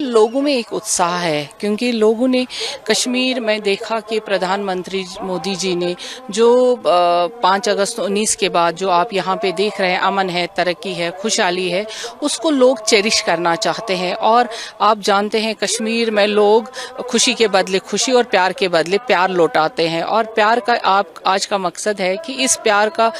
लोगों में एक उत्साह है क्योंकि लोगों ने कश्मीर में देखा कि प्रधानमंत्री मोदी जी ने जो 5 अगस्त 19 के बाद जो आप यहाँ पे देख रहे हैं, अमन है, तरक्की है, खुशहाली है, उसको लोग चेरिश करना चाहते हैं। और आप जानते हैं कश्मीर में लोग खुशी के बदले खुशी और प्यार के बदले प्यार लौटाते हैं। और प्यार का आप आज का मकसद है कि इस प्यार का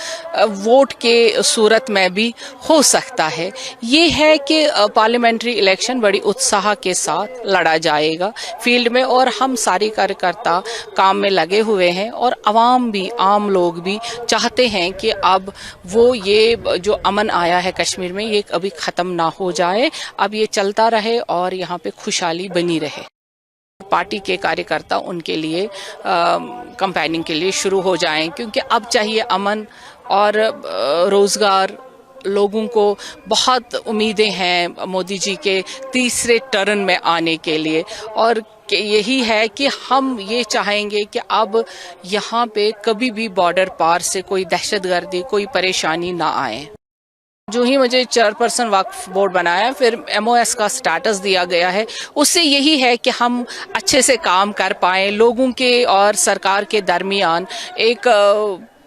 वोट के सूरत में भी हो सकता है। ये है कि पार्लियामेंट्री इलेक्शन बड़ी उत्साह के साथ लड़ा जाएगा फील्ड में, और हम सारे कार्यकर्ता काम में लगे हुए हैं। और अवाम भी, आम लोग भी चाहते हैं कि अब वो ये जो अमन आया है कश्मीर में, ये कभी खत्म ना हो जाए, अब ये चलता रहे और यहाँ पे खुशहाली बनी रहे। पार्टी के कार्यकर्ता उनके लिए कैंपेनिंग के लिए शुरू हो जाएं, क्योंकि अब चाहिए अमन और रोजगार। लोगों को बहुत उम्मीदें हैं मोदी जी के तीसरे टर्न में आने के लिए, और यही है कि हम ये चाहेंगे कि अब यहाँ पे कभी भी बॉर्डर पार से कोई दहशतगर्दी, कोई परेशानी ना आए। जो ही मुझे चेयरपर्सन वक्फ बोर्ड बनाया, फिर MOS का स्टेटस दिया गया है, उससे यही है कि हम अच्छे से काम कर पाएं, लोगों के और सरकार के दरमियान एक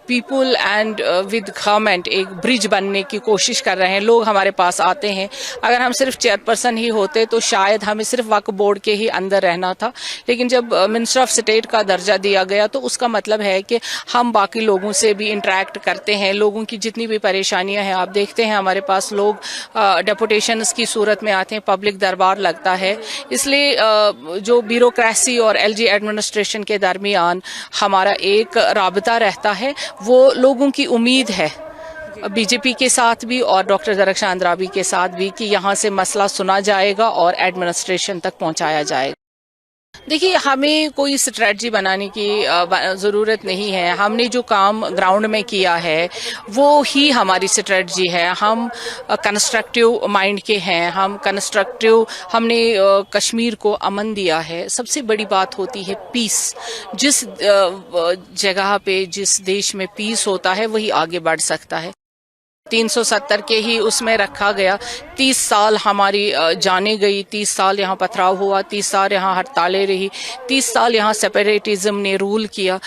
पीपल एंड विद गवर्नमेंट एक ब्रिज बनने की कोशिश कर रहे हैं। लोग हमारे पास आते हैं। अगर हम सिर्फ चेयरपर्सन ही होते तो शायद हमें सिर्फ वक्फ बोर्ड के ही अंदर रहना था, लेकिन जब मिनिस्टर ऑफ स्टेट का दर्जा दिया गया तो उसका मतलब है कि हम बाकी लोगों से भी इंटरेक्ट करते हैं। लोगों की जितनी भी परेशानियां हैं, आप देखते हैं हमारे पास लोग डेपुटेशंस की सूरत में आते हैं, पब्लिक दरबार लगता है। इसलिए जो ब्यूरोक्रेसी और LG एडमिनिस्ट्रेशन के दरमियान हमारा एक राबता रहता है, वो लोगों की उम्मीद है बीजेपी के साथ भी और डॉक्टर दरख्शान अंद्राबी के साथ भी कि यहाँ से मसला सुना जाएगा और एडमिनिस्ट्रेशन तक पहुँचाया जाएगा। देखिए, हमें कोई स्ट्रेटजी बनाने की ज़रूरत नहीं है। हमने जो काम ग्राउंड में किया है वो ही हमारी स्ट्रेटजी है। हम कंस्ट्रक्टिव माइंड के हैं, हम कंस्ट्रक्टिव, हमने कश्मीर को अमन दिया है। सबसे बड़ी बात होती है पीस। जिस जगह पे, जिस देश में पीस होता है वही आगे बढ़ सकता है। 370 के ही उसमें रखा गया। 30 साल हमारी जाने गई, 30 साल यहाँ पथराव हुआ, 30 साल यहाँ हड़तालें रही, 30 साल यहाँ सेपरेटिज्म ने रूल किया,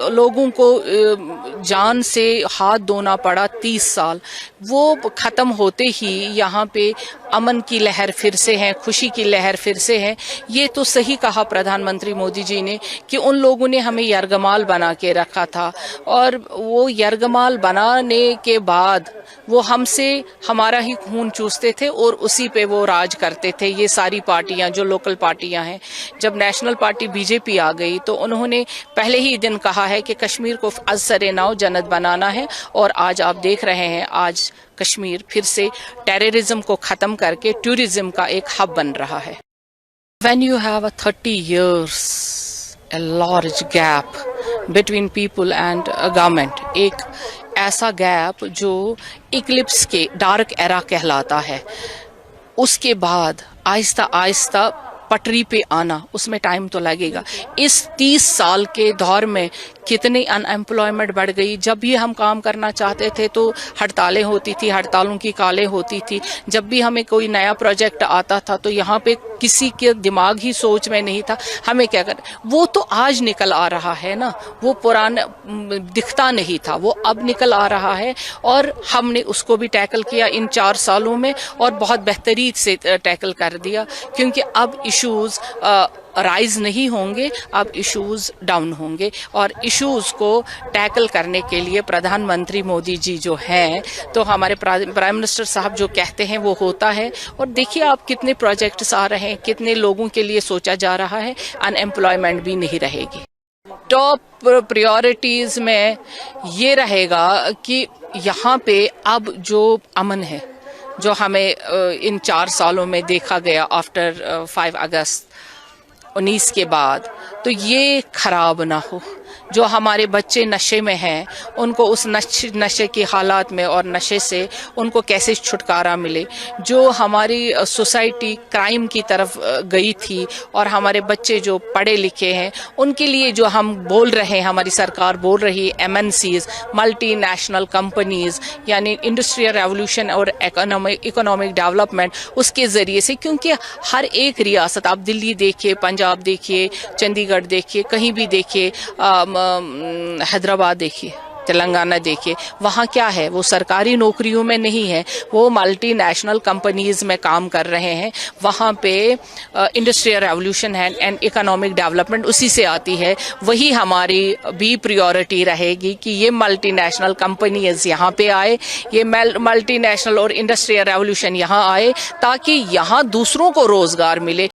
लोगों को जान से हाथ धोना पड़ा 30 साल। वो ख़त्म होते ही यहाँ पे अमन की लहर फिर से है, खुशी की लहर फिर से है। ये तो सही कहा प्रधानमंत्री मोदी जी ने कि उन लोगों ने हमें यरगमाल बना के रखा था, और वो यरगमाल बनाने के बाद वो हमसे हमारा ही खून चूसते थे और उसी पे वो राज करते थे। ये सारी पार्टियां जो लोकल पार्टियां हैं, जब नेशनल पार्टी बीजेपी आ गई तो उन्होंने पहले ही दिन कहा है कि कश्मीर को अज़-सरे नौ जन्नत बनाना है, और आज आप देख रहे हैं आज कश्मीर फिर से टेररिज्म को ख़त्म करके टूरिज्म का एक हब बन रहा है। When you have a 30 years, a large gap between people and a government, एक ऐसा गैप जो इक्लिप्स के डार्क एरा कहलाता है, उसके बाद आहिस्ता आहिस्ता पटरी पे आना, उसमें टाइम तो लगेगा। इस 30 साल के दौर में कितनी अनएम्प्लॉयमेंट बढ़ गई। जब भी हम काम करना चाहते थे तो हड़तालें होती थी, हड़तालों की कालें होती थी। जब भी हमें कोई नया प्रोजेक्ट आता था तो यहाँ पे किसी के दिमाग ही सोच में नहीं था हमें क्या कर। वो तो आज निकल आ रहा है ना, वो पुराना दिखता नहीं था, वो अब निकल आ रहा है, और हमने उसको भी टैकल किया इन 4 सालों में, और बहुत बेहतरीन से टैकल कर दिया। क्योंकि अब इश्यूज राइज नहीं होंगे, अब इश्यूज डाउन होंगे, और इश्यूज को टैकल करने के लिए प्रधानमंत्री मोदी जी जो हैं, तो हमारे प्राइम मिनिस्टर साहब जो कहते हैं वो होता है। और देखिए आप कितने प्रोजेक्ट्स आ रहे हैं, कितने लोगों के लिए सोचा जा रहा है, अनएम्प्लॉयमेंट भी नहीं रहेगी। टॉप प्रायोरिटीज में ये रहेगा कि यहाँ पे अब जो अमन है, जो हमें इन 4 सालों में देखा गया आफ्टर 5 अगस्त 19 के बाद, तो ये खराब ना हो, جو ہمارے بچے نشے میں ہیں ان کو اس نشے کے حالات میں اور نشے سے ان کو کیسے چھٹکارا ملے. جو ہماری سوسائٹی کرائم کی طرف گئی تھی اور ہمارے بچے جو پڑھے لکھے ہیں ان کے لیے جو ہم بول رہے ہیں, ہماری سرکار بول رہی ہے MNCs ملٹی نیشنل کمپنیز, یعنی انڈسٹریل ریولوشن اور اکنامک ڈیولپمنٹ اس کے ذریعے سے, کیونکہ ہر ایک ریاست, آپ دلی دیکھیے, پنجاب دیکھیے, چندی گڑھ دیکھیے, کہیں بھی دیکھیے, حیدرآباد دیکھیے, تلنگانہ دیکھیے, وہاں کیا ہے, وہ سرکاری نوکریوں میں نہیں ہے, وہ ملٹی نیشنل کمپنیز میں کام کر رہے ہیں. وہاں پہ انڈسٹریل ریولوشن ہے اینڈ اکنامک ڈیولپمنٹ اسی سے آتی ہے. وہی ہماری بھی پریورٹی رہے گی کہ یہ ملٹی نیشنل کمپنیز یہاں پہ آئے, یہ ملٹی نیشنل اور انڈسٹریل ریولوشن یہاں آئے تاکہ یہاں دوسروں کو روزگار ملے.